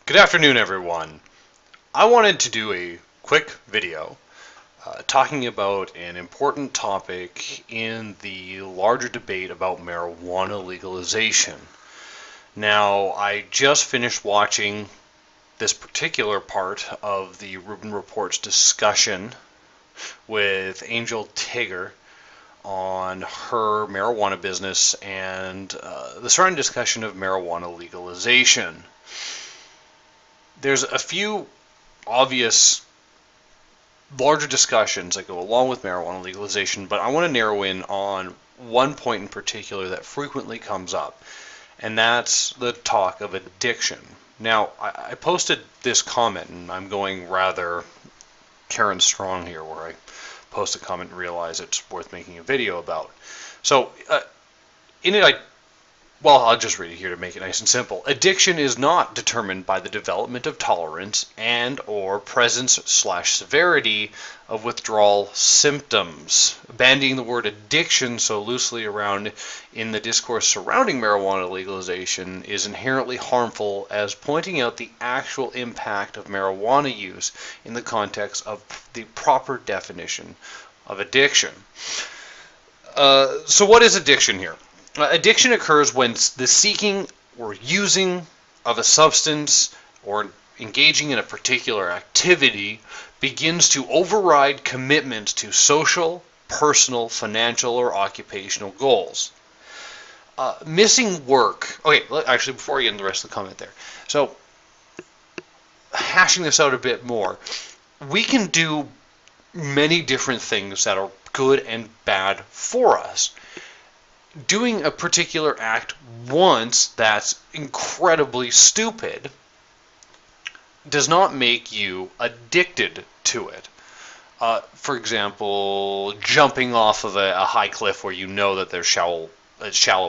Good afternoon, everyone. I wanted to do a quick video talking about an important topic in the larger debate about marijuana legalization. Now, I just finished watching this particular part of the Rubin Report's discussion with Angel Tigger on her marijuana business and the surrounding discussion of marijuana legalization. There's a few obvious larger discussions that go along with marijuana legalization, but I want to narrow in on one point in particular that frequently comes up, and that's the talk of addiction. Now, I posted this comment, and I'm going rather Karen Strong here, where I post a comment and realize it's worth making a video about. So, in it, I'll just read it here to make it nice and simple. Addiction is not determined by the development of tolerance and or presence/severity of withdrawal symptoms. Bandying the word addiction so loosely around in the discourse surrounding marijuana legalization is inherently harmful, as pointing out the actual impact of marijuana use in the context of the proper definition of addiction. So what is addiction here? Addiction occurs when the seeking or using of a substance or engaging in a particular activity begins to override commitment to social, personal, financial, or occupational goals. Missing work. Okay, actually, before I get into the rest of the comment there. So, hashing this out a bit more, we can do many different things that are good and bad for us. Doing a particular act once that's incredibly stupid does not make you addicted to it. For example, jumping off of a high cliff where you know that there's shallow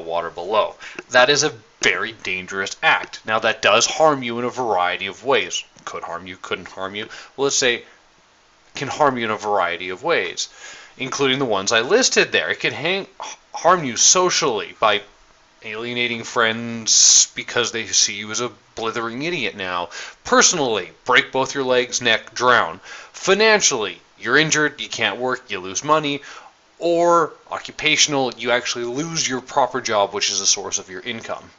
water below. That is a very dangerous act. Now, that does harm you in a variety of ways. Could harm you, couldn't harm you. Well, let's say can harm you in a variety of ways, including the ones I listed there. It can harm you socially by alienating friends because they see you as a blithering idiot now. Personally, break both your legs, neck, drown. Financially, you're injured, you can't work, you lose money. Or occupational, you actually lose your proper job, which is a source of your income.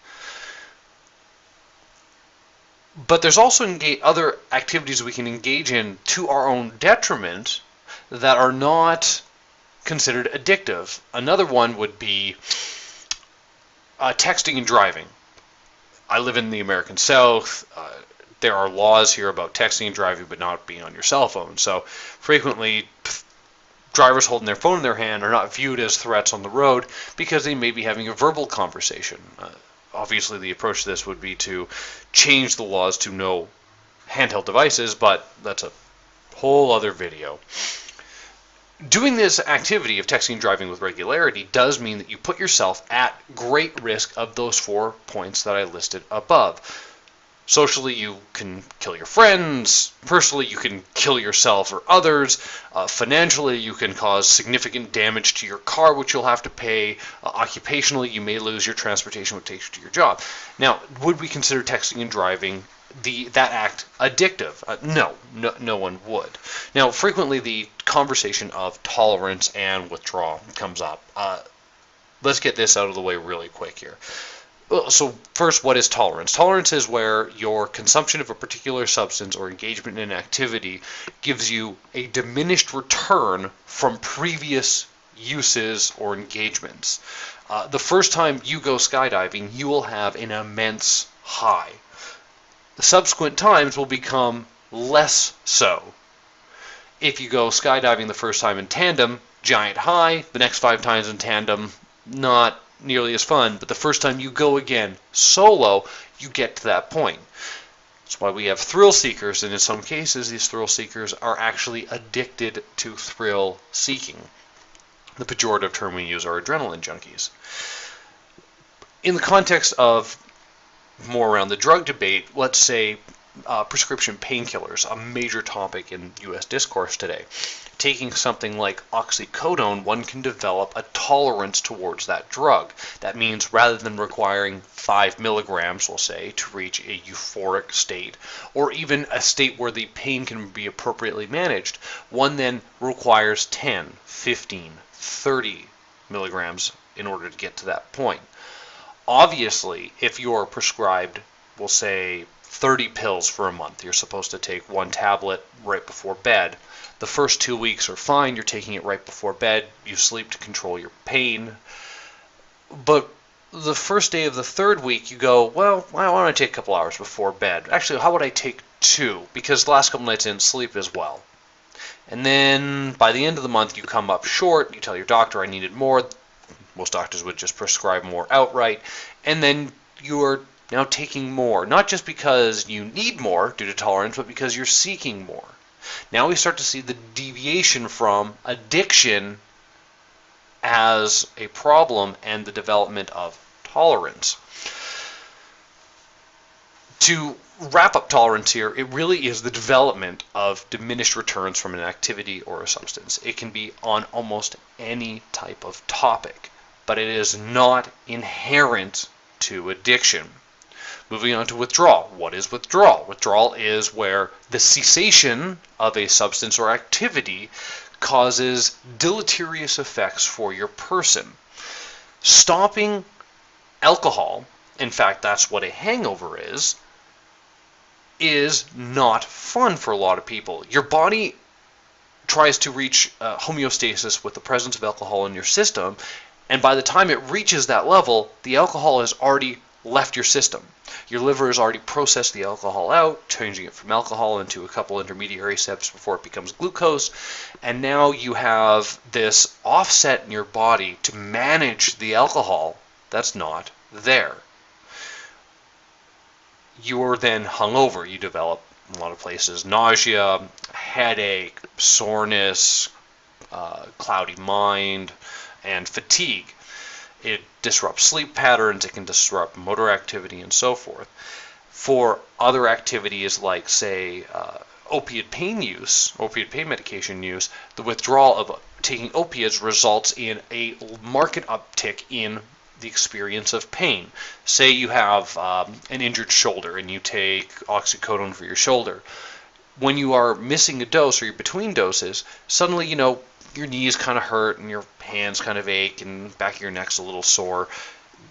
But there's also other activities we can engage in to our own detriment that are not considered addictive. Another one would be texting and driving. I live in the American South. There are laws here about texting and driving, but not being on your cell phone. So frequently, drivers holding their phone in their hand are not viewed as threats on the road because they may be having a verbal conversation. Obviously, the approach to this would be to change the laws to no handheld devices, but that's a whole other video. Doing this activity of texting and driving with regularity does mean that you put yourself at great risk of those 4 points that I listed above. Socially, you can kill your friends. Personally, you can kill yourself or others. Financially, you can cause significant damage to your car, which you'll have to pay. Occupationally, you may lose your transportation, which takes you to your job. Now, would we consider texting and driving that act addictive? No one would. Now, frequently the conversation of tolerance and withdrawal comes up. Let's get this out of the way really quick here. So first, what is tolerance? Tolerance is where your consumption of a particular substance or engagement in an activity gives you a diminished return from previous uses or engagements. The first time you go skydiving, you will have an immense high. The subsequent times will become less so. If you go skydiving the first time in tandem, giant high. The next 5 times in tandem, not nearly as fun. But the first time you go again solo, you get to that point. That's why we have thrill seekers, and in some cases, these thrill seekers are actually addicted to thrill seeking. The pejorative term we use are adrenaline junkies. In the context of more around the drug debate, let's say prescription painkillers, a major topic in U.S. discourse today. Taking something like oxycodone, one can develop a tolerance towards that drug. That means rather than requiring 5 milligrams, we'll say, to reach a euphoric state, or even a state where the pain can be appropriately managed, one then requires 10, 15, 30 milligrams in order to get to that point. Obviously, if you're prescribed, we'll say, 30 pills for a month, you're supposed to take one tablet right before bed. The first 2 weeks are fine, you're taking it right before bed, you sleep to control your pain. But the first day of the third week, you go, well, why don't I take a couple hours before bed? Actually, how would I take 2? Because the last couple nights I didn't sleep as well. And then by the end of the month, you come up short, you tell your doctor I needed more. Most doctors would just prescribe more outright. And then you're now taking more, not just because you need more due to tolerance, but because you're seeking more. Now we start to see the deviation from addiction as a problem and the development of tolerance. To wrap up tolerance here, it really is the development of diminished returns from an activity or a substance. It can be on almost any type of topic, but it is not inherent to addiction. Moving on to withdrawal. What is withdrawal? Withdrawal is where the cessation of a substance or activity causes deleterious effects for your person. Stopping alcohol, in fact, that's what a hangover is not fun for a lot of people. Your body tries to reach homeostasis with the presence of alcohol in your system, and by the time it reaches that level, the alcohol has already left your system. Your liver has already processed the alcohol out, changing it from alcohol into a couple intermediary steps before it becomes glucose, and now you have this offset in your body to manage the alcohol that's not there. You're then hungover. You develop, in a lot of places, nausea, headache, soreness, cloudy mind, and fatigue. It disrupts sleep patterns, it can disrupt motor activity, and so forth. For other activities like, say, opiate pain medication use, the withdrawal of taking opiates results in a marked uptick in the experience of pain. Say you have an injured shoulder and you take oxycodone for your shoulder. When you are missing a dose or you're between doses, suddenly, your knees kind of hurt and your hands kind of ache and back of your neck's a little sore.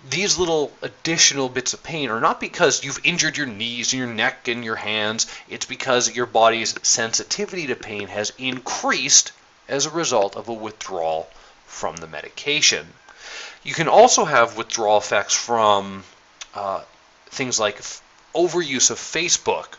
These little additional bits of pain are not because you've injured your knees and your neck and your hands. It's because your body's sensitivity to pain has increased as a result of a withdrawal from the medication. You can also have withdrawal effects from things like overuse of Facebook.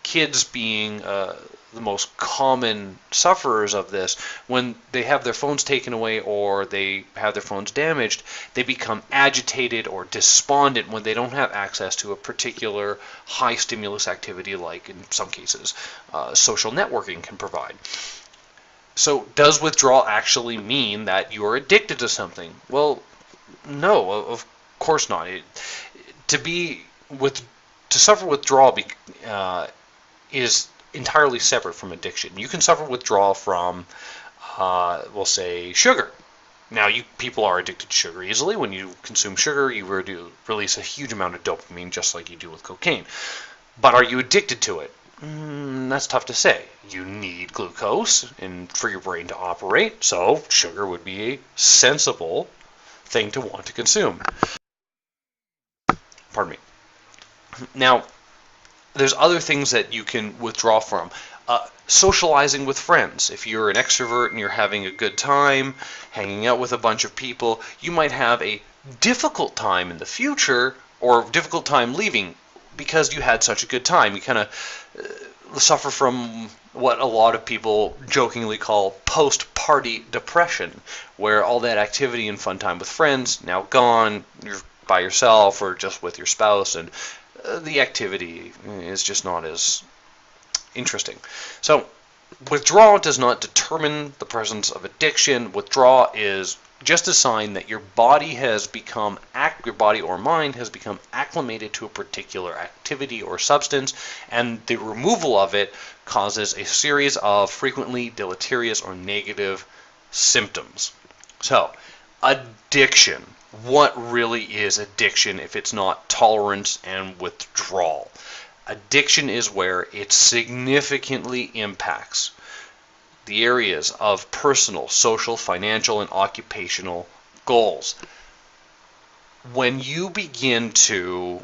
Kids being the most common sufferers of this. When they have their phones taken away or they have their phones damaged, they become agitated or despondent when they don't have access to a particular high stimulus activity like, in some cases, social networking can provide. So does withdrawal actually mean that you're addicted to something? Well, no, of course not. To suffer withdrawal is entirely separate from addiction. You can suffer withdrawal from, we'll say, sugar. Now, people are addicted to sugar easily. When you consume sugar, you release a huge amount of dopamine, just like you do with cocaine. But are you addicted to it? That's tough to say. You need glucose for your brain to operate, so sugar would be a sensible thing to want to consume. Pardon me. Now, there's other things that you can withdraw from. Socializing with friends. If you're an extrovert and you're having a good time, hanging out with a bunch of people, you might have a difficult time in the future or difficult time leaving because you had such a good time. You kind of suffer from what a lot of people jokingly call post-party depression, where all that activity and fun time with friends now gone, you're by yourself or just with your spouse, and the activity is just not as interesting. So withdrawal does not determine the presence of addiction. Withdrawal is just a sign that your body your body or mind has become acclimated to a particular activity or substance, and the removal of it causes a series of frequently deleterious or negative symptoms. So, addiction. What really is addiction if it's not tolerance and withdrawal? Addiction is where it significantly impacts the areas of personal, social, financial, and occupational goals. When you begin to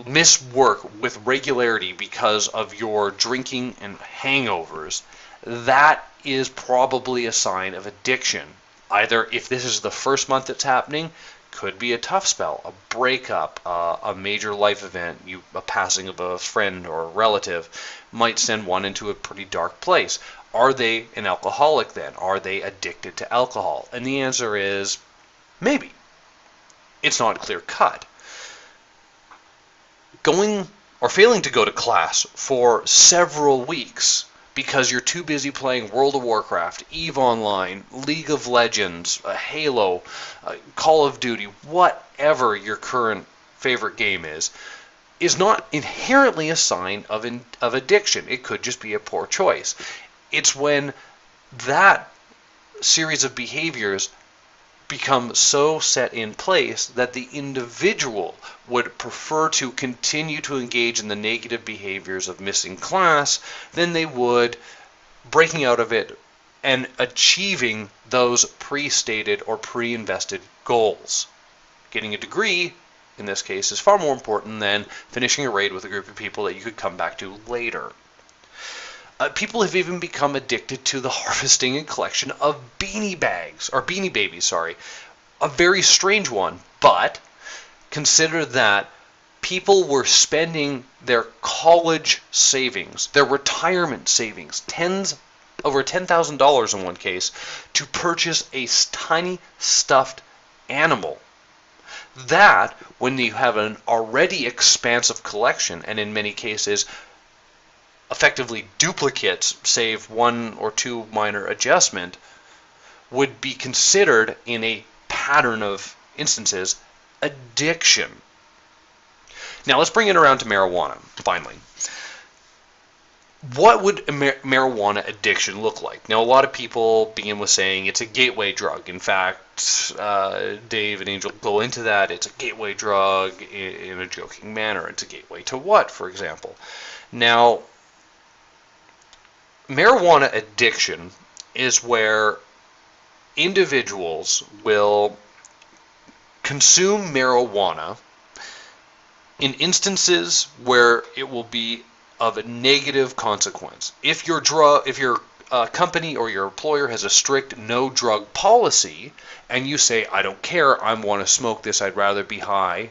miss work with regularity because of your drinking and hangovers, that is probably a sign of addiction. Either if this is the first month it's happening, could be a tough spell, a breakup, a major life event, a passing of a friend or a relative might send one into a pretty dark place. Are they an alcoholic then? Are they addicted to alcohol? And the answer is maybe. It's not clear cut. Going or failing to go to class for several weeks because you're too busy playing World of Warcraft, EVE Online, League of Legends, Halo, Call of Duty, whatever your current favorite game is not inherently a sign of addiction. It could just be a poor choice. It's when that series of behaviors become so set in place that the individual would prefer to continue to engage in the negative behaviors of missing class than they would breaking out of it and achieving those pre-stated or pre-invested goals. Getting a degree, in this case, is far more important than finishing a raid with a group of people that you could come back to later. People have even become addicted to the harvesting and collection of beanie babies. A very strange one, but consider that people were spending their college savings, their retirement savings, over $10,000 in one case, to purchase a tiny stuffed animal. That, when you have an already expansive collection, and in many cases effectively duplicates, save one or two minor adjustment, would be considered in a pattern of instances addiction. Now let's bring it around to marijuana, finally. What would marijuana addiction look like? Now, a lot of people begin with saying it's a gateway drug. In fact, Dave and Angel go into that. It's a gateway drug in a joking manner. It's a gateway to what, for example? Now, marijuana addiction is where individuals will consume marijuana in instances where it will be of a negative consequence. If your company or your employer has a strict no drug policy and you say, I don't care, I want to smoke this, I'd rather be high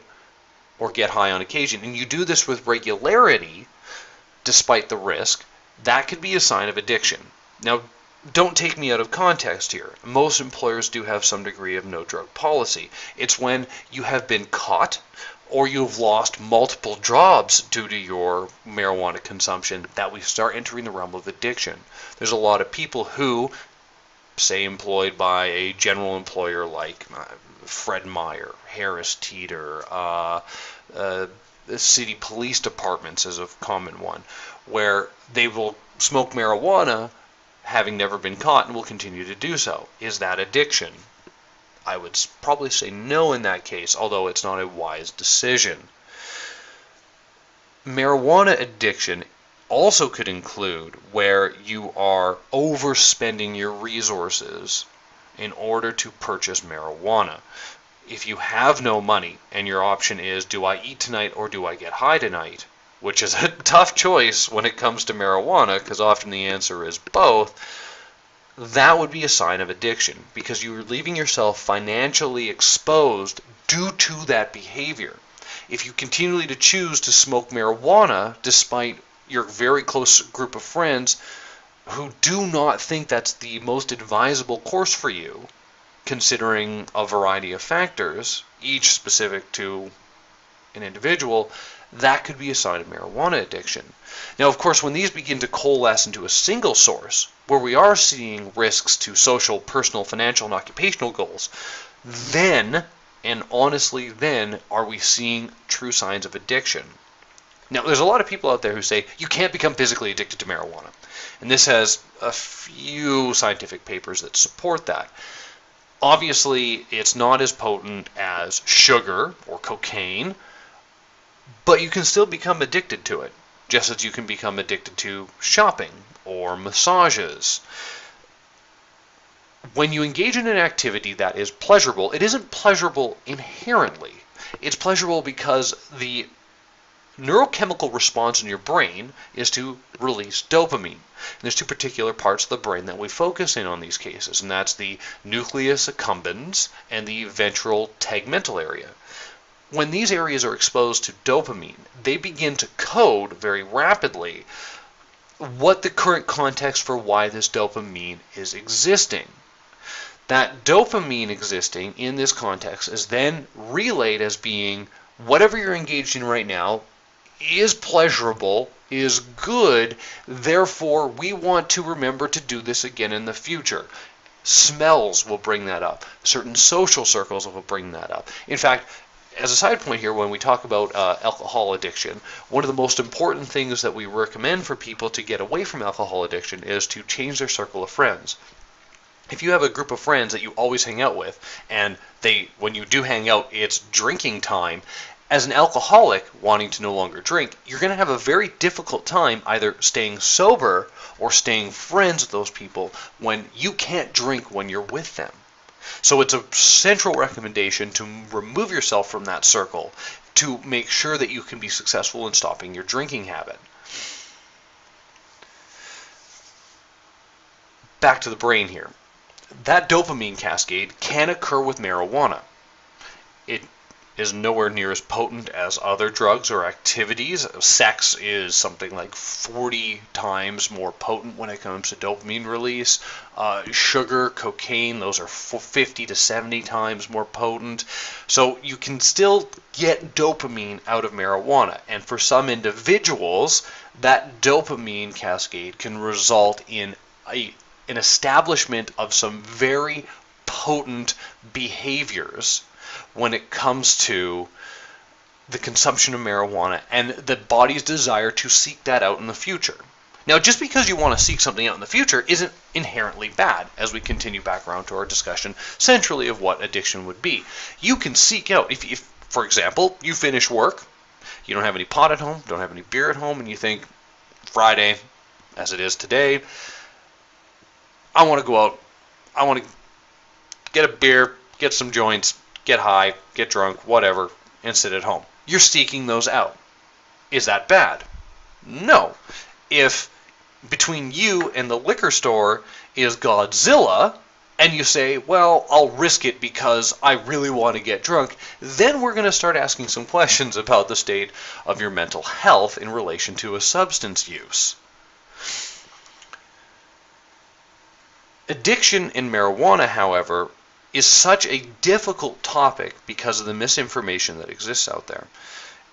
or get high on occasion, and you do this with regularity despite the risk, that could be a sign of addiction. Now, don't take me out of context here. Most employers do have some degree of no drug policy. It's when you have been caught or you've lost multiple jobs due to your marijuana consumption that we start entering the realm of addiction. There's a lot of people who, say, employed by a general employer like Fred Meyer, Harris Teeter, the city police departments is a common one, where they will smoke marijuana having never been caught and will continue to do so. Is that addiction? I would probably say no in that case, although it's not a wise decision. Marijuana addiction also could include where you are overspending your resources in order to purchase marijuana. If you have no money and your option is, do I eat tonight or do I get high tonight? Which is a tough choice when it comes to marijuana, because often the answer is both. That would be a sign of addiction, because you're leaving yourself financially exposed due to that behavior. If you continually to choose to smoke marijuana, despite your very close group of friends who do not think that's the most advisable course for you, considering a variety of factors, each specific to an individual, that could be a sign of marijuana addiction. Now, of course, when these begin to coalesce into a single source, where we are seeing risks to social, personal, financial, and occupational goals, then, and honestly then, are we seeing true signs of addiction. Now, there's a lot of people out there who say you can't become physically addicted to marijuana. And this has a few scientific papers that support that. Obviously, it's not as potent as sugar or cocaine, but you can still become addicted to it, just as you can become addicted to shopping or massages. When you engage in an activity that is pleasurable, it isn't pleasurable inherently. It's pleasurable because the neurochemical response in your brain is to release dopamine. And there's two particular parts of the brain that we focus in on these cases, and that's the nucleus accumbens and the ventral tegmental area. When these areas are exposed to dopamine, they begin to code very rapidly what the current context for why this dopamine is existing. That dopamine existing in this context is then relayed as being whatever you're engaged in right now is pleasurable, is good, therefore we want to remember to do this again in the future. Smells will bring that up. Certain social circles will bring that up. In fact, as a side point here, when we talk about alcohol addiction, one of the most important things that we recommend for people to get away from alcohol addiction is to change their circle of friends. If you have a group of friends that you always hang out with, and when you do hang out, it's drinking time, as an alcoholic wanting to no longer drink, you're going to have a very difficult time either staying sober or staying friends with those people when you can't drink when you're with them. So it's a central recommendation to remove yourself from that circle to make sure that you can be successful in stopping your drinking habit. Back to the brain here. That dopamine cascade can occur with marijuana. It is nowhere near as potent as other drugs or activities. Sex is something like 40 times more potent when it comes to dopamine release. Sugar, cocaine, those are 50 to 70 times more potent. So you can still get dopamine out of marijuana. And for some individuals, that dopamine cascade can result in an establishment of some very potent behaviors when it comes to the consumption of marijuana and the body's desire to seek that out in the future. Now, just because you want to seek something out in the future isn't inherently bad, as we continue back around to our discussion centrally of what addiction would be. You can seek out, if for example, you finish work, you don't have any pot at home, don't have any beer at home, and you think, Friday, as it is today, I want to go out, I want to get a beer, get some joints, get high, get drunk, whatever, and sit at home. You're seeking those out. Is that bad? No. If between you and the liquor store is Godzilla, and you say, well, I'll risk it because I really want to get drunk, then we're going to start asking some questions about the state of your mental health in relation to a substance use. Addiction in marijuana, however, is such a difficult topic because of the misinformation that exists out there.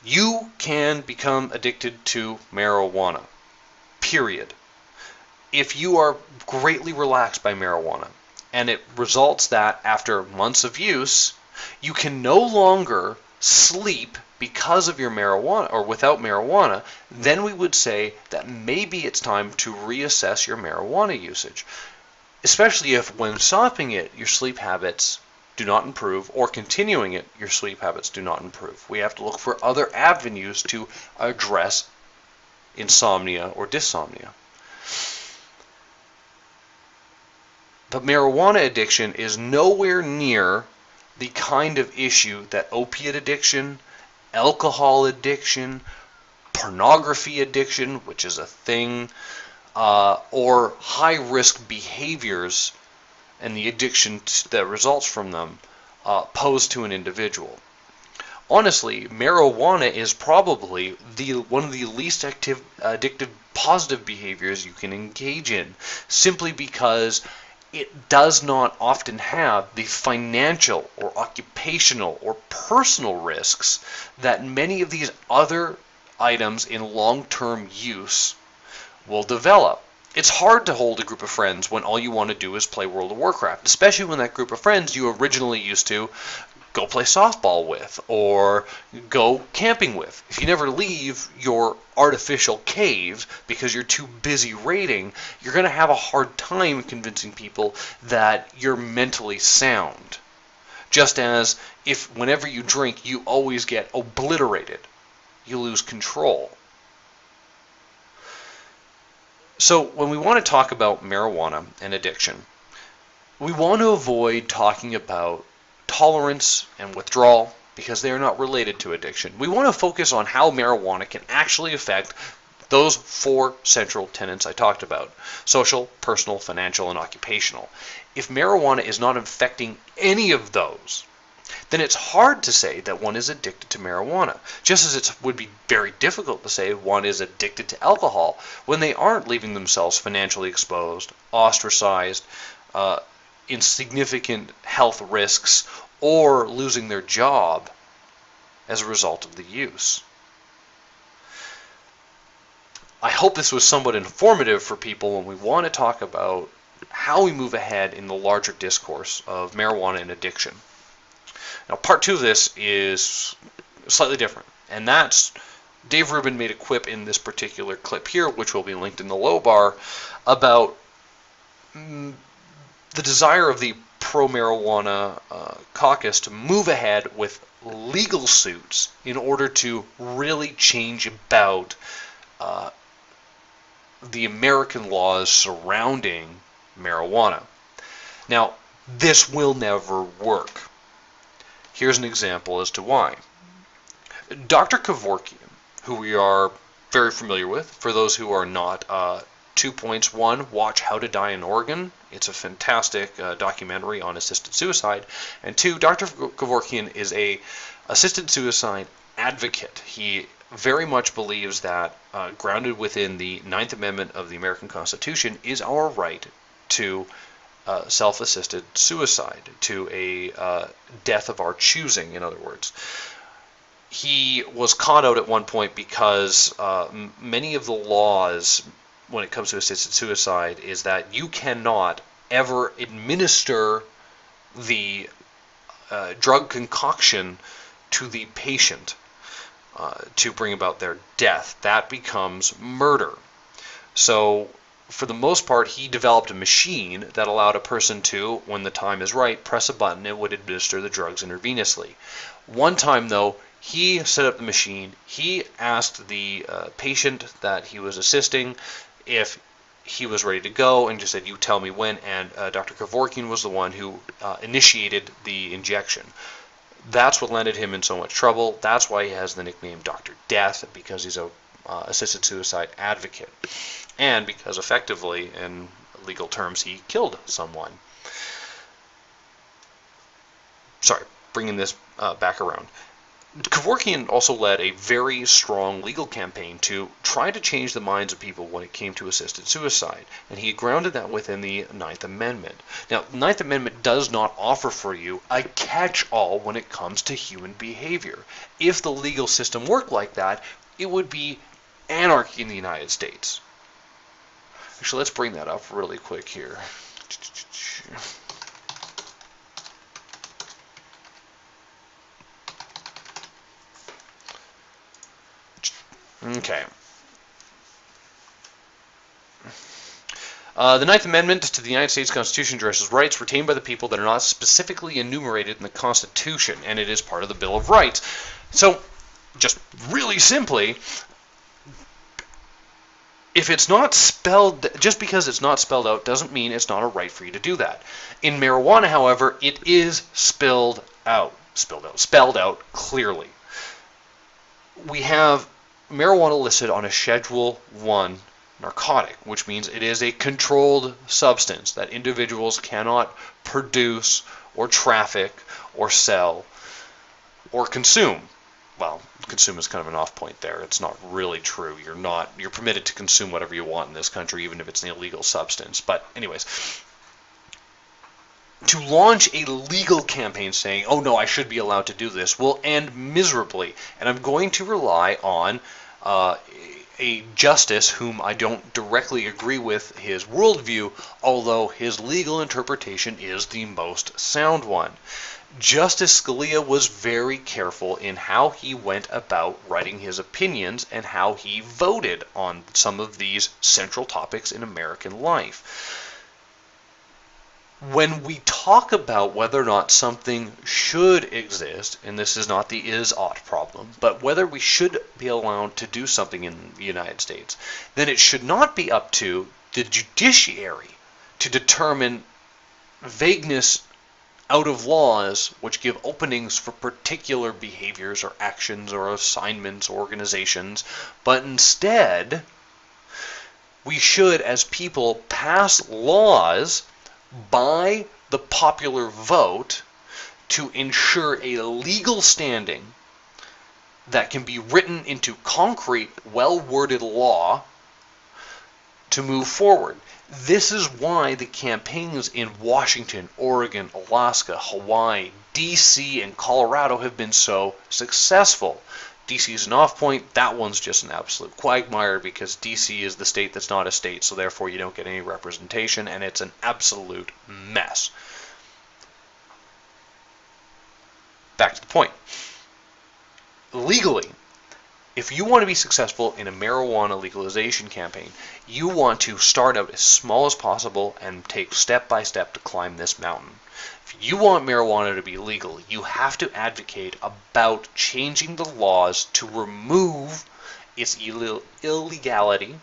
You can become addicted to marijuana, period. If you are greatly relaxed by marijuana, and it results that after months of use, you can no longer sleep because of your marijuana or without marijuana, then we would say that maybe it's time to reassess your marijuana usage. Especially if when stopping it, your sleep habits do not improve, or continuing it, your sleep habits do not improve. We have to look for other avenues to address insomnia or dysomnia. But marijuana addiction is nowhere near the kind of issue that opiate addiction, alcohol addiction, pornography addiction, which is a thing, or high-risk behaviors and the addiction that results from them pose to an individual. Honestly, marijuana is probably one of the least addictive positive behaviors you can engage in, simply because it does not often have the financial or occupational or personal risks that many of these other items in long-term use will develop. It's hard to hold a group of friends when all you want to do is play World of Warcraft, especially when that group of friends you originally used to go play softball with or go camping with. If you never leave your artificial cave because you're too busy raiding, you're going to have a hard time convincing people that you're mentally sound. Just as if whenever you drink, you always get obliterated. You lose control. So when we want to talk about marijuana and addiction, we want to avoid talking about tolerance and withdrawal because they are not related to addiction. We want to focus on how marijuana can actually affect those four central tenets I talked about: social, personal, financial, and occupational. If marijuana is not affecting any of those, then it's hard to say that one is addicted to marijuana, just as it would be very difficult to say one is addicted to alcohol when they aren't leaving themselves financially exposed, ostracized, in significant health risks, or losing their job as a result of the use. I hope this was somewhat informative for people when we want to talk about how we move ahead in the larger discourse of marijuana and addiction. Now, part two of this is slightly different, and that's Dave Rubin made a quip in this particular clip here, which will be linked in the low bar, about the desire of the pro-marijuana caucus to move ahead with legal suits in order to really change about the American laws surrounding marijuana. Now, this will never work. Here's an example as to why. Dr. Kevorkian, who we are very familiar with, for those who are not, 2 points. One, watch How to Die in Oregon. It's a fantastic documentary on assisted suicide. And two, Dr. Kevorkian is a assisted suicide advocate. He very much believes that, grounded within the Ninth Amendment of the American Constitution, is our right to self-assisted suicide, to a death of our choosing, in other words. He was caught out at one point because many of the laws when it comes to assisted suicide is that you cannot ever administer the drug concoction to the patient to bring about their death. That becomes murder. So for the most part, he developed a machine that allowed a person to, when the time is right, press a button and would administer the drugs intravenously. One time, though, he set up the machine. He asked the patient that he was assisting if he was ready to go and just said, "You tell me when," and Dr. Kevorkian was the one who initiated the injection. That's what landed him in so much trouble. That's why he has the nickname Dr. Death, because he's a assisted suicide advocate, and because effectively, in legal terms, he killed someone. Sorry, bringing this back around. Kevorkian also led a very strong legal campaign to try to change the minds of people when it came to assisted suicide, and he grounded that within the Ninth Amendment. Now, the Ninth Amendment does not offer for you a catch-all when it comes to human behavior. If the legal system worked like that, it would be anarchy in the United States. Actually, let's bring that up really quick here. Okay. The Ninth Amendment to the United States Constitution addresses rights retained by the people that are not specifically enumerated in the Constitution, and it is part of the Bill of Rights. So, just really simply, if it's not spelled, just because it's not spelled out doesn't mean it's not a right for you to do that. In marijuana, however, it is spelled out clearly. We have marijuana listed on a Schedule I narcotic, which means it is a controlled substance that individuals cannot produce or traffic or sell or consume. Well, consume is kind of an off point there. It's not really true. You're permitted to consume whatever you want in this country, even if it's an illegal substance. But anyways, to launch a legal campaign saying, oh no, I should be allowed to do this, will end miserably. And I'm going to rely on a justice whom I don't directly agree with his worldview, although his legal interpretation is the most sound one. Justice Scalia was very careful in how he went about writing his opinions and how he voted on some of these central topics in American life. When we talk about whether or not something should exist, and this is not the is-ought problem, but whether we should be allowed to do something in the United States, then it should not be up to the judiciary to determine vagueness out of laws which give openings for particular behaviors or actions or assignments or organizations, but instead we should, as people, pass laws by the popular vote to ensure a legal standing that can be written into concrete, well-worded law to move forward. This is why the campaigns in Washington, Oregon, Alaska, Hawaii, D.C., and Colorado have been so successful. D.C. is an off point. That one's just an absolute quagmire because D.C. is the state that's not a state, so therefore you don't get any representation, and it's an absolute mess. Back to the point. Legally, if you want to be successful in a marijuana legalization campaign, you want to start out as small as possible and take step by step to climb this mountain. If you want marijuana to be legal, you have to advocate about changing the laws to remove its illegality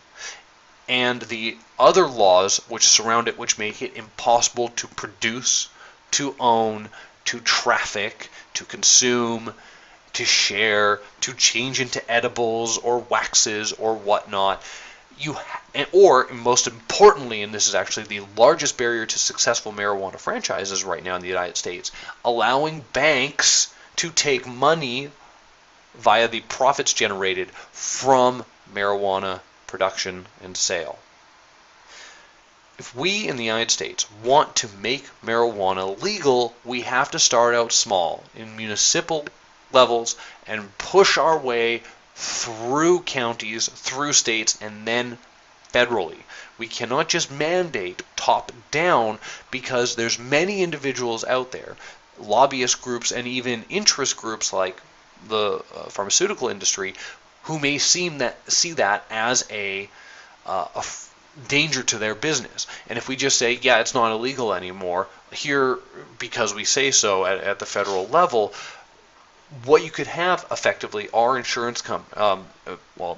and the other laws which surround it, which make it impossible to produce, to own, to traffic, to consume, to share, to change into edibles or waxes or whatnot. Or, most importantly, and this is actually the largest barrier to successful marijuana franchises right now in the United States, allowing banks to take money via the profits generated from marijuana production and sale. If we in the United States want to make marijuana legal, we have to start out small in municipal levels and push our way through counties, through states, and then federally. We cannot just mandate top down because there's many individuals out there, lobbyist groups and even interest groups like the pharmaceutical industry, who may see that as a danger to their business. And if we just say, yeah, it's not illegal anymore here because we say so at the federal level, what you could have effectively are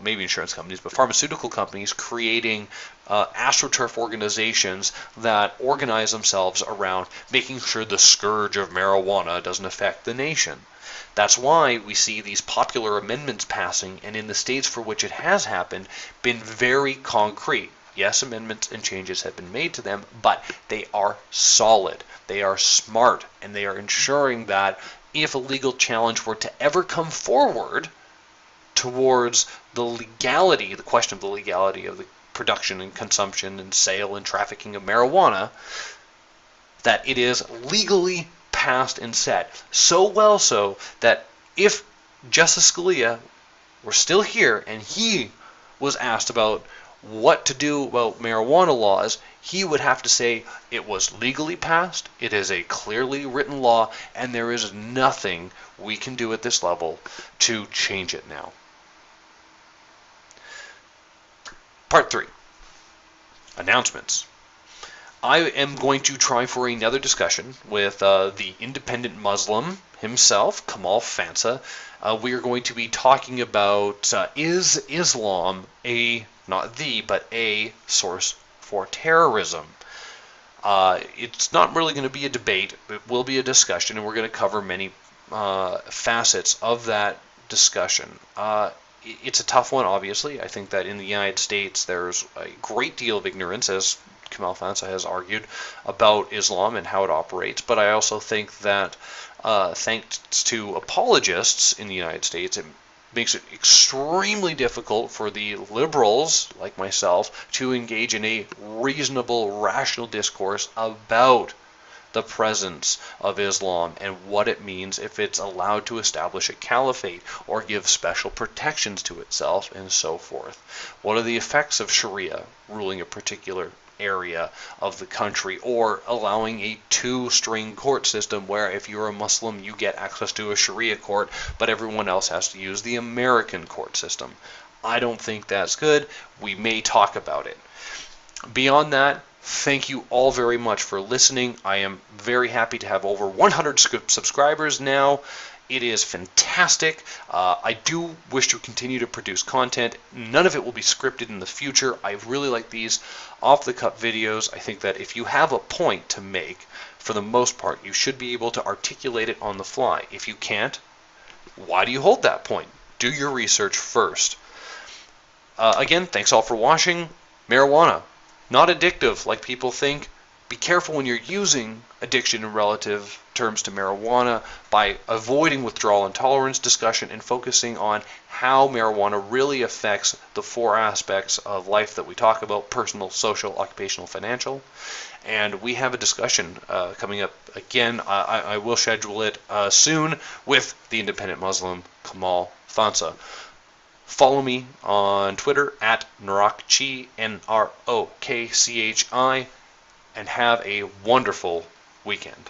maybe insurance companies, but pharmaceutical companies creating astroturf organizations that organize themselves around making sure the scourge of marijuana doesn't affect the nation. That's why we see these popular amendments passing, and in the states for which it has happened, been very concrete. Yes, amendments and changes have been made to them, but they are solid, they are smart, and they are ensuring that if a legal challenge were to ever come forward towards the legality, the question of the legality of the production and consumption and sale and trafficking of marijuana, that it is legally passed and set. So well so that if Justice Scalia were still here and he was asked about what to do about marijuana laws, he would have to say it was legally passed, it is a clearly written law, and there is nothing we can do at this level to change it now. Part 3. Announcements. I am going to try for another discussion with the independent Muslim himself, Kamal Fansa. We are going to be talking about is Islam not a source for terrorism. It's not really going to be a debate. It will be a discussion, and we're going to cover many facets of that discussion. It's a tough one, obviously. I think that in the United States there's a great deal of ignorance, as Kamal Fansa has argued, about Islam and how it operates. But I also think that thanks to apologists in the United States, it makes it extremely difficult for the liberals, like myself, to engage in a reasonable, rational discourse about the presence of Islam and what it means if it's allowed to establish a caliphate or give special protections to itself and so forth. What are the effects of Sharia ruling a particular area of the country, or allowing a two-string court system where if you're a Muslim you get access to a Sharia court but everyone else has to use the American court system. I don't think that's good. We may talk about it. Beyond that, thank you all very much for listening. I am very happy to have over 100 subscribers now. It is fantastic. I do wish to continue to produce content. None of it will be scripted in the future. I really like these off-the-cuff videos. I think that if you have a point to make, for the most part, you should be able to articulate it on the fly. If you can't, why do you hold that point? Do your research first. Again, thanks all for watching. Marijuana, not addictive like people think. Be careful when you're using addiction in relative terms to marijuana by avoiding withdrawal and tolerance discussion and focusing on how marijuana really affects the four aspects of life that we talk about: personal, social, occupational, financial. And we have a discussion coming up again. I will schedule it soon with the independent Muslim Kamal Fansa. Follow me on Twitter at Narokchi, N-R-O-K-C-H-I, and have a wonderful weekend.